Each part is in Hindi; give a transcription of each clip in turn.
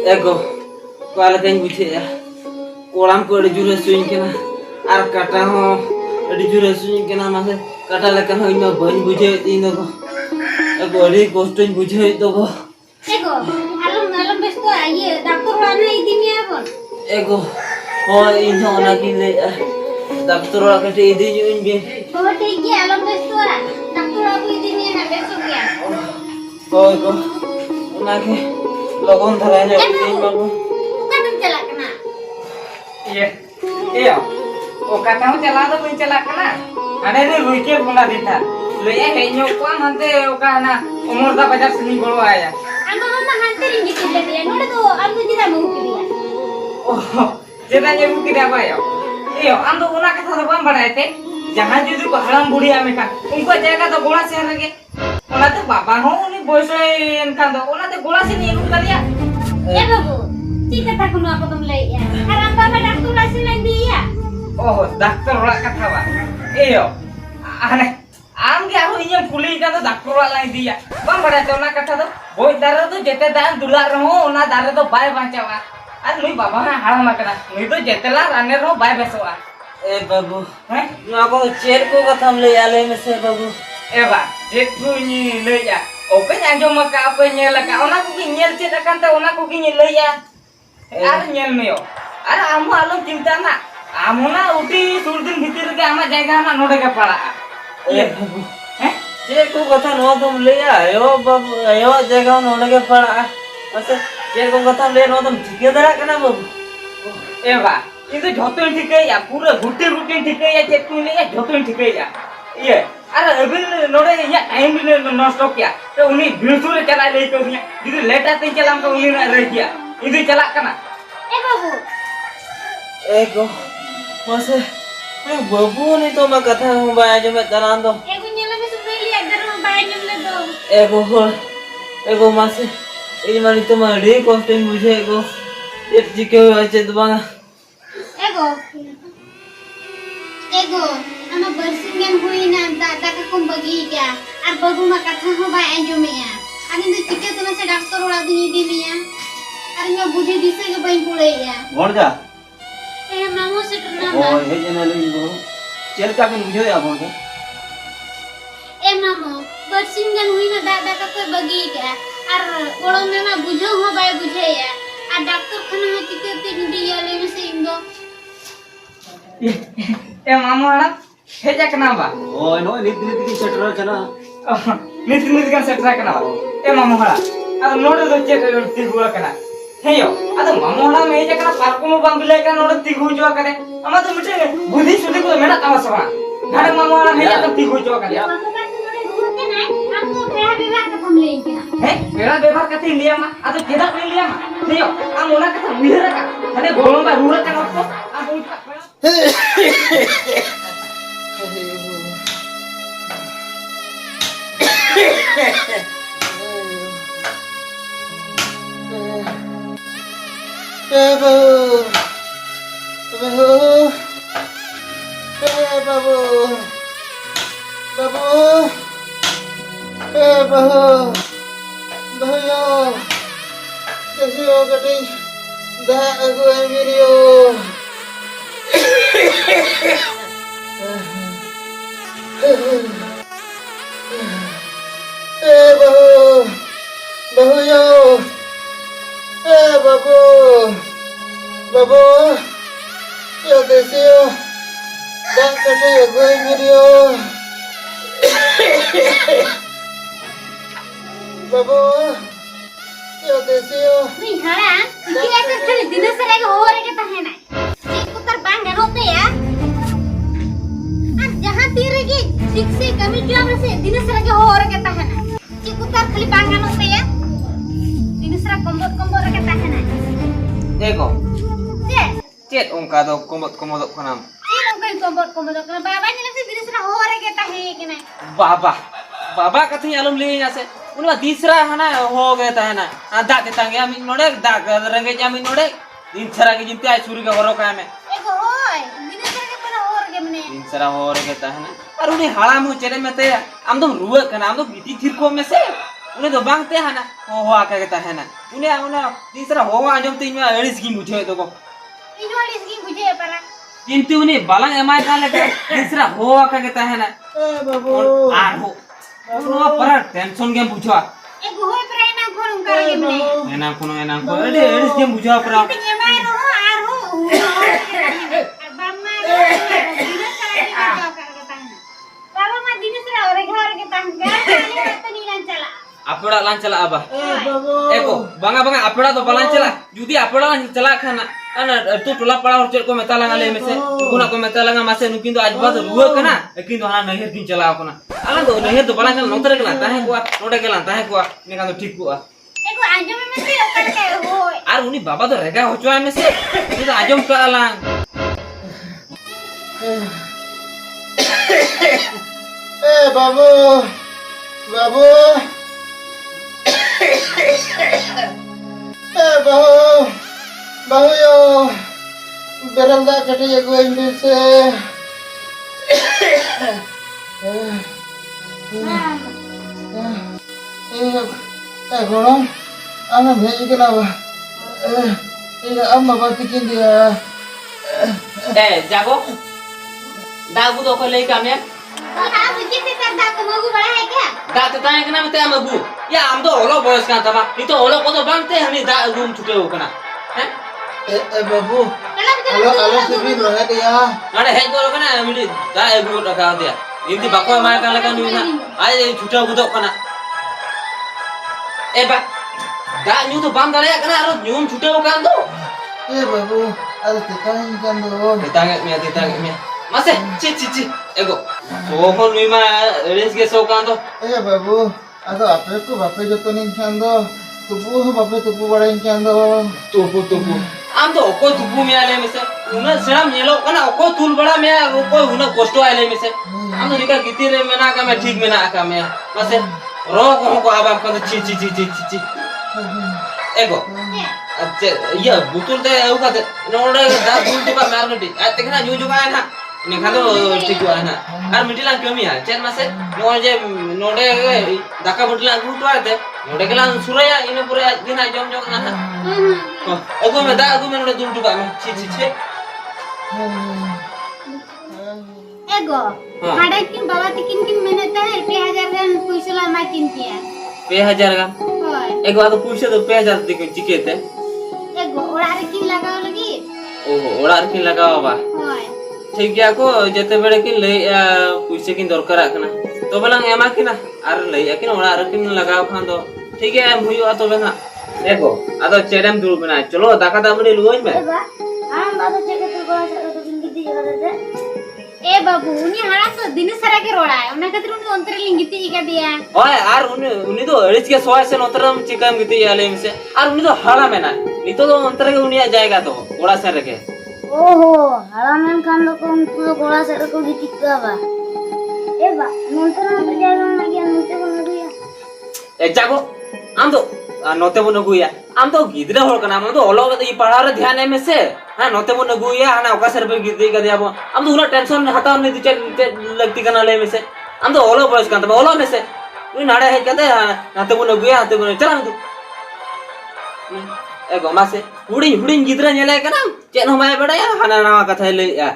ego kala kain buche ya kolam ko adi jure suing kena ar kata ho adi jure suing kena mase kata lekan ho ino ban buche ino ko ego adi kostoin buche itu ko ego alam besto aye doktor wana idini abon ego ho ino ona kile doktor wa kete idi juin be oh ठीक है alam besto doktor aku idini na besok ya ko ego ona ke logon dharanya idin babu kadang celak kena iya o kata chala do pun chala kana ade de luike bola dita leya kayaknya ko mante o kana umur da bajar sini golo aya ama mama hantar ingi kille dia node do amu tidak mau kiriya oh jedanya bu kida apa ya iyo ando una kata do bam badaite jahan judi ko haram budi ame ka unko jaga do gola se rage ona te baba ho uni boyso en kan do ona te gola se ni lu kaliya ya babu cika tak kuno aku tuh mulai ya haram baba doktor lasin dia oh dokter ora kata ba iyo ane amge aku inyam kuli kan do dokter ora lai dia bam badaite ona kata do boy dara do jete dan dular ho ona dara do bai bancawa আর মুই বাবা না হারাম না মুই তো যেতেলা রানের নো বাই বেসোয়া ए बाबू হ্যাঁ ना को चेर को कथा ले आले में से बाबू এবা যে তুই লইয়া ওকে আঞ্জম কা ওকে নেলা কা ওনা কো কি নেল চেত কান্তা ওনা কো কি লইয়া আর নেল মেও আর আমু আলো চিন্তা না আমু না উঠি সুরদিন ভিতর কে আমা জায়গা না নোডে কে পড়া ए बाबू হ্যাঁ चेर को कथा नो तुम ले आयो बाबू आयो जगह नोने के पड़ा ऐसे चेर को कथा ले नो तुम ठिकेदार कना बाबू এবা কিন্তু যতই ঠিকইয়া পুরো গুটি গুটি ঠিকইয়া চেক তুই লইয়া যতই ঠিকইয়া ইয়ে আর এবিন নোডে ইয়া টাইম নষ্ট কিয়া তো উনি বিলসুরে চালাই লই তো যদি লেটাতে চালাম তো উনি না রই গিয়া ইদি চালাক কানা babu ego mase babu ni to ma kथा हूं बाय जो मैं तनान दो ego nyala besok beli agar mau bayar nyamle do ego mase ini mari to ma रे कॉस्टिंग मुझे ego ये जिके होचे तो बांगा ego ama bersinggan huina daga ka kum bagi ya ar babu ma katha ho ba anjumia ani do chike to se doctor ola dini dinia ar nga budhi dise ke bain pule ya बोल जा mamo se trna ओ हे जना लई गो चल का बिन बुझे या बोल mamo bersinggan huina daga ka koy bagi ya ar olong me ma bujho ho ba bujhe ya ar doctor khana ho chike te dia le me se indo এ মামা হে যা কেনা বা ओ नो नीति नीति की सेटर जना নিতি নিতি কান সেট রাখনা এ মামা হড়া আর নোডে তো চেক করতে হুয়া কেনা হেয়ো আদ মামা হড়া মে যা কেনা পারকম বাংলে কেনা নোডে তি হুই জোয়া করে আমা তো মিটে বুদ্ধি সুদি কো মেনা কামা সবা ঘাড়ে মামা হড়া মে যা তো তি হুই জোয়া করে mamo ka nore ruke nai ammo beha beba ka tham lei kina হে মেরা ব্যবহার কাতে লিয়া মা আদ কেদা কই লিয়া মা হেয়ো আম ওনা কথা মিহরা কা মানে গোলম বা রুরা কেনা তো আম Wih, hara, iki akan kali dinasara ke hore ke tahena. Cik putar bang garote ya. Ar jahan tire ki sikse kami jam se dinasara ke hore ke tahena. Cik putar kali bang garote ya. Dinasara kombot ke tahena. ego Cek, चेत उनका दो कोमत Khanam cik ongkai kombot ke baba ni lagi dinasara hore ke tahe ke na. बाबा बाबा कथि आलम ले ना से उनवा तीसरा हना हो गया था ना आधा के तंगे हम नोडे दाग रंगे जामी नोडे तीसरा के जिंते आई सूर्य का हरो का में Ego hoy, dinasara ke pana hore ke mene. तीसरा हो रे कहता है ना और उन्हें हाड़ा में चेरे में ते हम तो रुआ कना हम तो बीती थिर को में से उन्हें तो बांगते है ना हो आका के ताहेना उन्हें तीसरा हो आजम तो इनमें एडिस की मुझे तो को इनवाली इसकी बुझे परा किंतु उन्हें बालंग एमाय का लगा तीसरा हो आका के ताहेना बाबू आर हो उन्हें पर टेंशन के पूछो एक होय परा ना फोन करके मने एना को अरे एडिस के पूछो पर ये माय रो आर हो बाम्मा दिनस करके जाओ करके ताहना बाबा मा दिनस रा और घर के ताहना तो नीलान चला आपड़ा लान चला अबा बाबू एको बांगा आपड़ा तो बालान चला जुदी आपड़ा लान चला खाना ana tu tola pala hor cel ko metala ngale mese kuna ko metala nga mase nu kintu aj bad ruwa kana kintu hana nahir kin chala kana ala do nahir do balan notere kala tahe ko node kala tahe ko ne kan ठीक ko एको आजम में से ओकर के होय ar uni baba do rega hochwa mese ni to ajom ka alang बाबू बाबू बाबू बाबू यो बेरंदा कटे एगो इंडी से गोड़म आना भेज के ना अब बाबा किचन दिया jago dagu do ko lei kamya तो हां बुझे से सरदा को मगु बड़ा है क्या da to tahe kana mete amagu ya am do holo boys kan tama ni to holo ko do bangte hani da room chute ho kana he बाबू चलो हेलो से भी रह दिया ane he ko kana midi da egu raka dia inti bako ma kan laga nu na ai chuta gudo kana ba da nyu to bam dare kana aro nyum chute ho kan do बाबू अरे कितना kan do Ditangge mia. Mase, ci. Ego. Sohon nui ma res ge so kan to. बाबू अरे आपे को बापे जो तो नहीं kan do tubuh bape tubuh bada kan do Tupu. Am to oko tupu mia le mese. Una seram nyelo kana oko tul bada mia oko una kosto ale mese. Am to dika gitire mena ka me ठीक mena ka mia. Mase ro ko abam kan ci. Ego. अच्छा ये बुतुल ते एउ का नोडे दा बुल तो का मार गटी आ देखना जो जो का है ना ने खालो ठीक हुआ है ना और मिटिला कमी है चेन मासे नोडे दाका बुटला गुटो आते नोडे केला सुरया इने पूरे दिन जम ना अगो में दा अगो में नोडे दुल टुका में छी एगो हाडा किन बाबा किन मेहनत है 2000 गन पैसा मा किन किया 2000 का होय एक बार तो पूछे तो 2000 देखो चिकेते एगो ओड़ा रे किन लगाव लगी ओहो ओड़ार किन लगावा बा होय ठीक गया को जते बेड़े किन ले पूछे किन दरकार आखना तो बलांग एमा किना आर ले किन ओड़ार किन लगाव खान दो ठीक है हम हुई तो बेना देखो आदो चेडम दूर बना चलो दाका दामड़ी लुई में बा हम बाबा चेक तो बड़ा से तो किन गिद्दी जगह दे ए बाबू उनी हाड़ा तो दिन सारा के रोड़ा है उना कतिर उनी अंतर लिंगिती का दिया ओए आर उनी तो अड़िस के सोय से नोतरम चिकम गिती याले में से आर उनी तो हाड़ा में ना नी तो अंतर के उनी जाएगा तो ओड़ा से रखे ओहो हाड़ा में खान लो कौन तो गोड़ा से को गिती का बा ए बा नंतर में जाएगा ना क्या नंतर को न दिया ए जागो आम तो नोते बन गुया आम तो गिदरे होल कना आम तो ओलो ई पढ़ार ध्यान है में से हां नोते बन गुया हां ओका सर पे गिदे का दिया आम तो उना टेंशन हटाव नहीं दिचे लगती कना ले में से आम तो ओलो बस कांत ओलो में से उनी नाड़े है कहते नाते बन गुया हाते बन चला तू ए गोमा से हुड़ी गिदरे नेले कना चेन हमाय बड़ा यार हाना नवा कथा ले या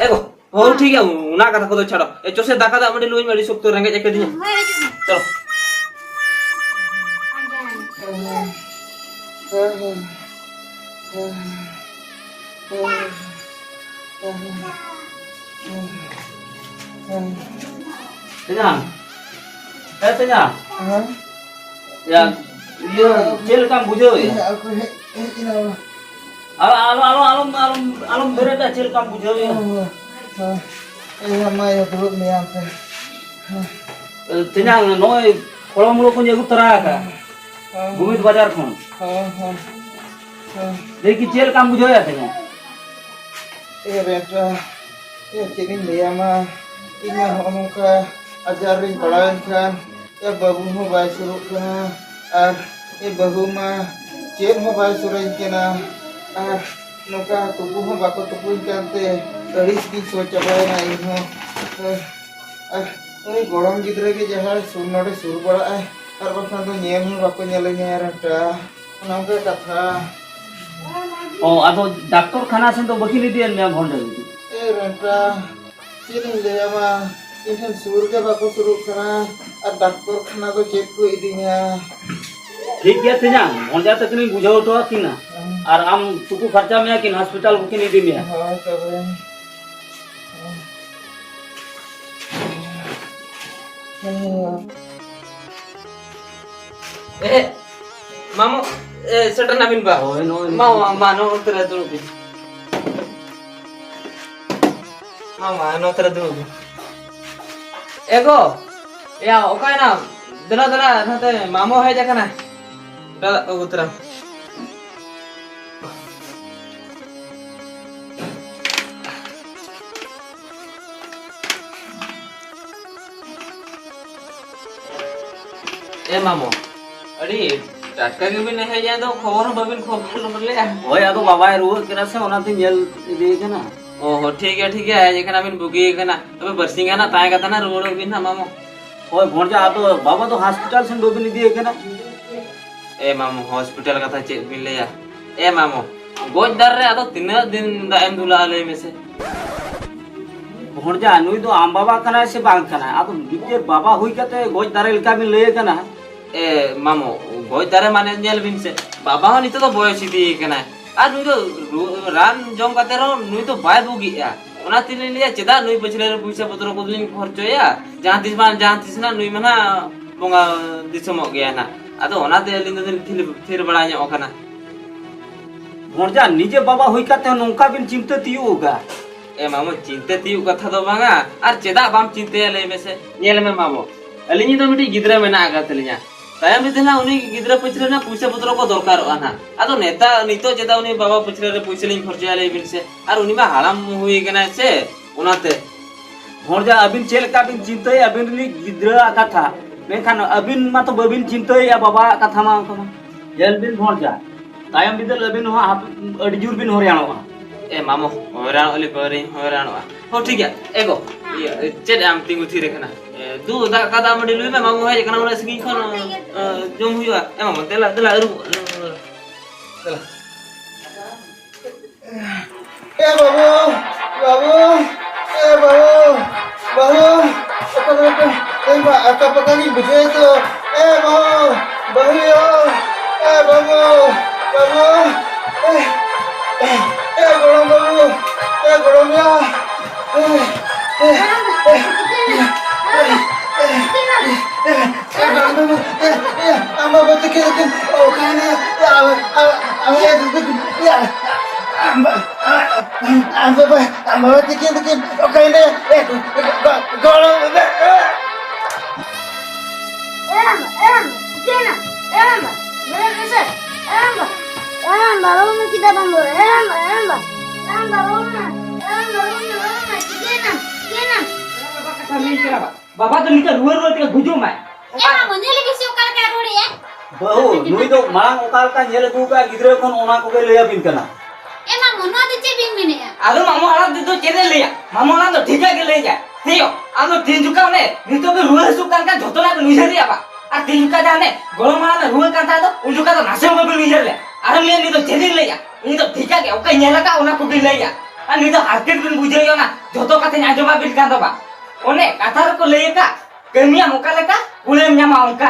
एगो हो ठीक है उना कथा को तो छाड़ो ए चोसे दाका दा मडी लुई मडी सुक्तो रंगे एक दिन चलो Tanya, ya, dia cel kam bujo ya. aku ini Alum berada cel kam bujo ya. sama ya dulu nih apa Tanya noi kalau mulu punya aku teraka. Bumit bazar kon. Dekhi cel kam bujo ya tanya. बेटा ये चिकन लिया मा इना हम का ajarin pelayan kan ya babu mo bay suru kana ar e babu ma chen mo bay surai kana ar noka tubu mo bako tubu kante taris ki socha bay na ino ar uni gorom gidre ke jahar sur node sur bada ar bakan do nyel ho bako nyelenya renta ona ke katha ओ आदो डॉक्टर खाना से तो बकील दिए मैं Bhonde e renta sini leya ma inhan sur ke bako suru kana ar doctor khana do cek ko idinya ठीक है तेजा भोंडा तक नहीं बुझाओ तो किना और आम तुकु खर्चा में किन हॉस्पिटल बकील दी में ha tabe Mamo, setan namin ba? ओए no Mau mano tera dulu bi. Mau mano tera dulu bi. Ego, ya okai na. Dala nate mamo hai jaka na. Dala utara. Mamo, अरे टटका के भी नहीं जाए तो खबर बबिन खबर ले ओए आदो बाबा रुआ केरा से ओना ते मेल दे के ना ओहो ठीक है जेखना बिन बुगी केना तबे बरसिंगा ना ताय कथा ना रोड बिन ना मामो ओए भोंडा आदो बाबा तो हॉस्पिटल से दोबिन दिए के ना ए मामो हॉस्पिटल कथा चे बिन ले या ए मामो गोज दर रे आदो तीन दिन दा एम दुला ले में से भोंडा नुई तो आम बाबा कना से बांग कना आदो बिते बाबा हुई कते गोज दारे लका बिन ले के ना ए मामो गोज दर माने नेल बिन से बाबा हो नितो तो बयस दी केना आ नुई तो रान जम कते रो नुई तो बाय बुगी या ओना तिन लिया चेदा नुई पछले रे पैसा पत्र को दिन खर्चो या जहां तिस ना नुई मना बोंगा दिसमो गया ना आदो ओना ते लिन दिन थिर बड़ा ᱧᱚᱜ kana भोंडा निजे बाबा हुई कते नोंका बिन चिंता तियो होगा ए मामो चिंते तियु कथा दो बांगा आर चेदा बाम चिंते ले मेसे नेल में मामो अलिनी तो मिटी गिद्रा में ना आगा तलिया तायम दिना उनी गिद्रा पछरे ना पैसा पत्र को दरकार आना आदो नेता नितो चेदा उनी बाबा पछरे रे पैसा लिन खर्चा ले बिन से आर उनी मा हालाम हुई गना से उनाते भोंडा अबिन चेल का बिन चिंता अबिन ली गिद्रा कथा मेखान अबिन मा तो बबिन चिंता या बाबा कथा मा को जेल बिन भोंडा तायम बिदल अबिन हो अडिजुर बिन होरियानो ए मामो होरान ओली परे होरान हो ठीक है एगो चेद आम तिंगु थी रेखना दू दा कादा मडी लुई में मामो है कना उना सगी खन जम हुआ ए मामो तेला अरु तेला ए बाबू apa pekali begitu babu golong babu golong ya ama betul oh kana ya amba betul okay na golong baru kita bangun. बाबा तो निकल रुआ ते गुजो मैं बहु नुई तो मांग ओकाल का नेल दू का गिद्रे कोन ओना को ले या बिन कना आदो मामो आला दे तो चेदे लिया मामो ना तो ठीक है के ले जा हेयो आदो तीन जुका ने नितो के रुआ सुकान का झोतला को निजे दिया बा आ तीन जुका जाने गोलो माला ना रुआ का तो उन जुका तो नासे में भी निजे ले अरे मैं नी तो चेदे ले जा नी तो ठीक है के ओके नेला का ओना को भी ले जा आ नी तो हार्केट बिन बुझेयो ना झोतो का ते नाजोबा बिन का दबा ओने काथार को ले का कमिया मुका लेका कुले न्यामा उनका